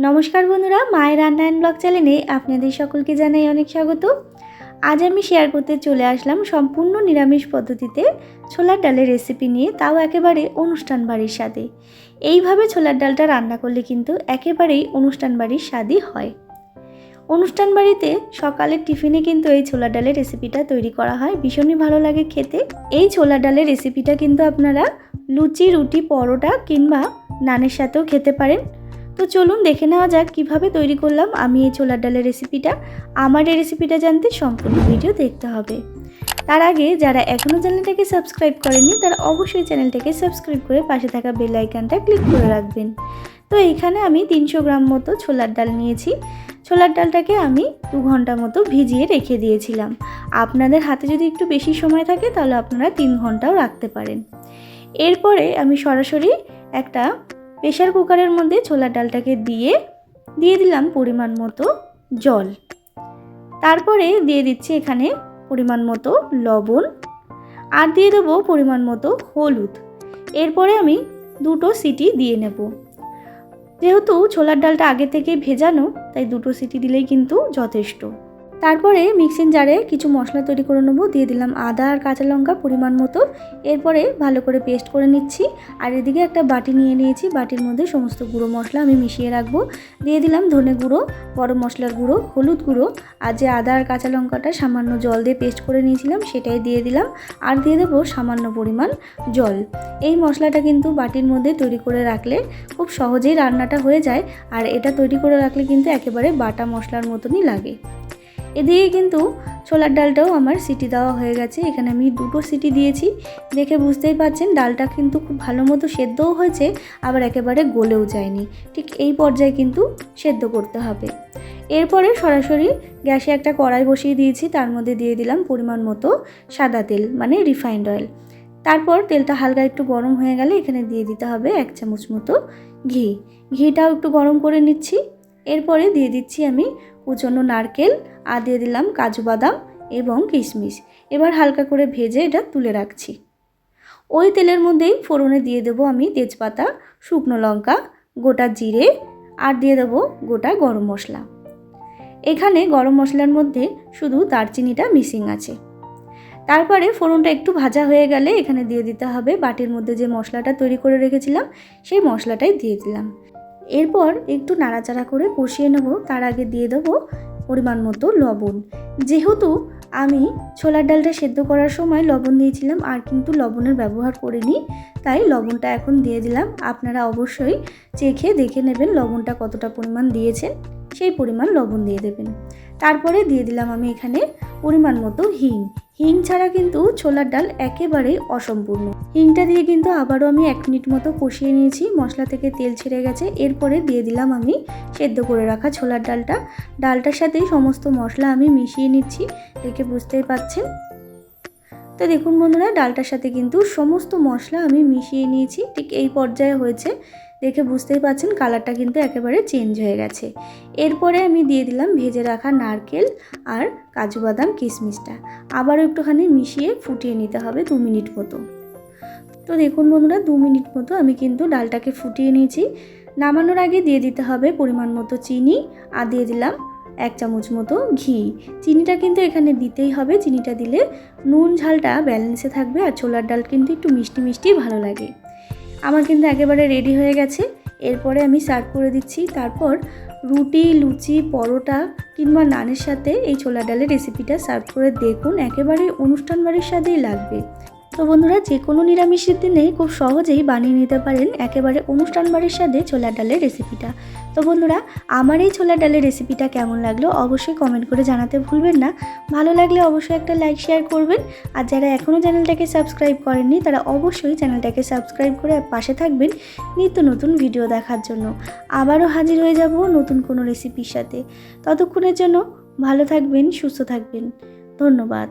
नमस्कार बंधुरा माয়ের রান্না এন্ড ব্লগ চ্যানেলে আপনাদের সকলকে জানাই অনেক স্বাগত। আজ আমি শেয়ার করতে চলে আসলাম সম্পূর্ণ নিরামিষ পদ্ধতিতে ছোলার ডালের রেসিপি নিয়ে, তাও একেবারে অনুষ্ঠান বাড়ির স্বাদে। এইভাবে ছোলার ডালটা রান্না করলে কিন্তু একেবারেই অনুষ্ঠান বাড়ির স্বাদই হয়। অনুষ্ঠান বাড়িতে সকালের টিফিনে কিন্তু এই ছোলার ডালের রেসিপিটা তৈরি করা হয়, ভীষণই ভালো লাগে খেতে। এই ছোলার ডালের রেসিপিটা কিন্তু আপনারা লুচি, রুটি, পরোটা কিংবা নানের সাথেও খেতে পারেন। তো চলুন দেখে নেওয়া যাক কীভাবে তৈরি করলাম আমি এই ছোলার ডালের রেসিপিটা। আমার এই রেসিপিটা জানতে সম্পূর্ণ ভিডিও দেখতে হবে। তার আগে যারা এখনও চ্যানেলটাকে সাবস্ক্রাইব করেননি তারা অবশ্যই চ্যানেলটাকে সাবস্ক্রাইব করে পাশে থাকা বেল আইকনটা ক্লিক করে রাখবেন। তো এইখানে আমি 300 গ্রাম মতো ছোলার ডাল নিয়েছি। ছোলার ডালটাকে আমি 2 ঘন্টা মতো ভিজিয়ে রেখে দিয়েছিলাম। আপনাদের হাতে যদি একটু বেশি সময় থাকে তাহলে আপনারা 3 ঘন্টাও রাখতে পারেন। এরপরে আমি সরাসরি একটা প্রেসার কুকারের মধ্যে ছোলার ডালটাকে দিয়ে দিলাম পরিমাণ মতো জল। তারপরে দিয়ে দিচ্ছি এখানে পরিমাণ মতো লবণ আর দিয়ে দেবো পরিমাণ মতো হলুদ। এরপরে আমি 2টো সিটি দিয়ে নেব। যেহেতু ছোলার ডালটা আগে থেকে ভেজানো তাই 2টো সিটি দিলেই কিন্তু যথেষ্ট। তারপরে মিক্সিং জারে কিছু মশলা তৈরি করে নেব। দিয়ে দিলাম আদা আর কাঁচা লঙ্কা পরিমাণ মতো। এরপরে ভালো করে পেস্ট করে নিচ্ছি। আর এদিকে একটা বাটি নিয়ে নিয়েছি, বাটির মধ্যে সমস্ত গুঁড়ো মশলা আমি মিশিয়ে রাখবো। দিয়ে দিলাম ধনে গুঁড়ো, গরম মশলার গুঁড়ো, হলুদ গুঁড়ো আর যে আদা আর কাঁচা লঙ্কাটা সামান্য জল দিয়ে পেস্ট করে নিয়েছিলাম সেটাই দিয়ে দিলাম। আর দিয়ে দেবো সামান্য পরিমাণ জল। এই মশলাটা কিন্তু বাটির মধ্যে তৈরি করে রাখলে খুব সহজেই রান্নাটা হয়ে যায়। আর এটা তৈরি করে রাখলে কিন্তু একেবারে বাটা মশলার মতনই লাগে। এদিকে কিন্তু ছোলার ডালটাও আমার সিটি দেওয়া হয়ে গেছে। এখানে আমি 2টো সিটি দিয়েছি। দেখে বুঝতেই পারছেন ডালটা কিন্তু খুব ভালো মতো সেদ্ধও হয়েছে, আবার একেবারে গলেও যায়নি। ঠিক এই পর্যায়ে কিন্তু সেদ্ধ করতে হবে। এরপরে সরাসরি গ্যাসে একটা কড়াই বসিয়ে দিয়েছি, তার মধ্যে দিয়ে দিলাম পরিমাণ মতো সাদা তেল মানে রিফাইন্ড অয়েল। তারপর তেলটা হালকা একটু গরম হয়ে গেলে এখানে দিয়ে দিতে হবে 1 চামচ মতো ঘি। ঘিটাও একটু গরম করে নিচ্ছি। এরপরে দিয়ে দিচ্ছি আমি কুচনো নারকেল আর দিয়ে দিলাম কাজু বাদাম এবং কিশমিশ। এবার হালকা করে ভেজে এটা তুলে রাখছি। ওই তেলের মধ্যেই ফোড়নে দিয়ে দেবো আমি তেজপাতা, শুকনো লঙ্কা, গোটা জিরে আর দিয়ে দেবো গোটা গরম মশলা। এখানে গরম মশলার মধ্যে শুধু দারচিনিটা মিসিং আছে। তারপরে ফোড়নটা একটু ভাজা হয়ে গেলে এখানে দিয়ে দিতে হবে বাটির মধ্যে যে মশলাটা তৈরি করে রেখেছিলাম সেই মশলাটাই দিয়ে দিলাম। এরপর একটু নাড়াচাড়া করে কষিয়ে নেব। তার আগে দিয়ে দেবো পরিমাণ মতো লবণ। যেহেতু আমি ছোলার ডালটা সেদ্ধ করার সময় লবণ দিয়েছিলাম আর কিন্তু লবণের ব্যবহার করিনি, তাই লবণটা এখন দিয়ে দিলাম। আপনারা অবশ্যই চেখে দেখে নেবেন লবণটা কতটা পরিমাণ দিয়েছেন, সেই পরিমাণ লবণ দিয়ে দেবেন। তারপরে দিয়ে দিলাম আমি এখানে পরিমাণ মতো হিং। হিং ছাড়া কিন্তু ছোলার ডাল একেবারেই অসম্পূর্ণ। হিংটা দিয়ে কিন্তু আবারও আমি 1 মিনিট মতো কষিয়ে নিয়েছি। মশলা থেকে তেল ছেড়ে গেছে। এরপরে দিয়ে দিলাম আমি সেদ্ধ করে রাখা ছোলার ডালটা। ডালটার সাথেই সমস্ত মশলা আমি মিশিয়ে নিচ্ছি, দেখে বুঝতেই পাচ্ছেন। তো দেখুন বন্ধুরা, ডালটার সাথে কিন্তু সমস্ত মশলা আমি মিশিয়ে নিয়েছি। ঠিক এই পর্যায়ে হয়েছে, দেখে বুঝতেই পাচ্ছেন কালারটা কিন্তু একেবারে চেঞ্জ হয়ে গেছে। এরপরে আমি দিয়ে দিলাম ভেজে রাখা নারকেল আর কাজু বাদাম কিশমিশটা। আবারও একটুখানি মিশিয়ে ফুটিয়ে নিতে হবে 2 মিনিট মতো। তো দেখুন বন্ধুরা, 2 মিনিট মতো আমি কিন্তু ডালটাকে ফুটিয়ে নিয়েছি। নামানোর আগে দিয়ে দিতে হবে পরিমাণ মতো চিনি আর দিয়ে দিলাম 1 চামচ মতো ঘি। চিনিটা কিন্তু এখানে দিতেই হবে, চিনিটা দিলে নুন ঝালটা ব্যালেন্সে থাকবে আর ছোলার ডাল কিন্তু একটু মিষ্টি মিষ্টি ভালো লাগে। আমার কিন্তু একেবারে রেডি হয়ে গেছে। এরপরে আমি সার্ভ করে দিচ্ছি। তারপর রুটি, লুচি, পরোটা কিংবা নানের সাথে এই ছোলার ডালের রেসিপিটা সার্ভ করে দেখুন, একেবারে অনুষ্ঠান বাড়ির স্বাদেই লাগবে। তো বন্ধুরা, যে কোনো নিরামিষের দিনেই খুব সহজেই বানিয়ে নিতে পারেন একেবারে অনুষ্ঠান বাড়ির স্বাদে ছোলার ডালের রেসিপিটা। তো বন্ধুরা, আমার এই ছোলার ডালের রেসিপিটা কেমন লাগলো অবশ্যই কমেন্ট করে জানাতে ভুলবেন না। ভালো লাগলে অবশ্যই একটা লাইক শেয়ার করবেন। আর যারা এখনও চ্যানেলটাকে সাবস্ক্রাইব করেননি তারা অবশ্যই চ্যানেলটাকে সাবস্ক্রাইব করে পাশে থাকবেন নিত্য নতুন ভিডিও দেখার জন্য। আবারও হাজির হয়ে যাব নতুন কোনো রেসিপির সাথে। ততক্ষণের জন্য ভালো থাকবেন, সুস্থ থাকবেন। ধন্যবাদ।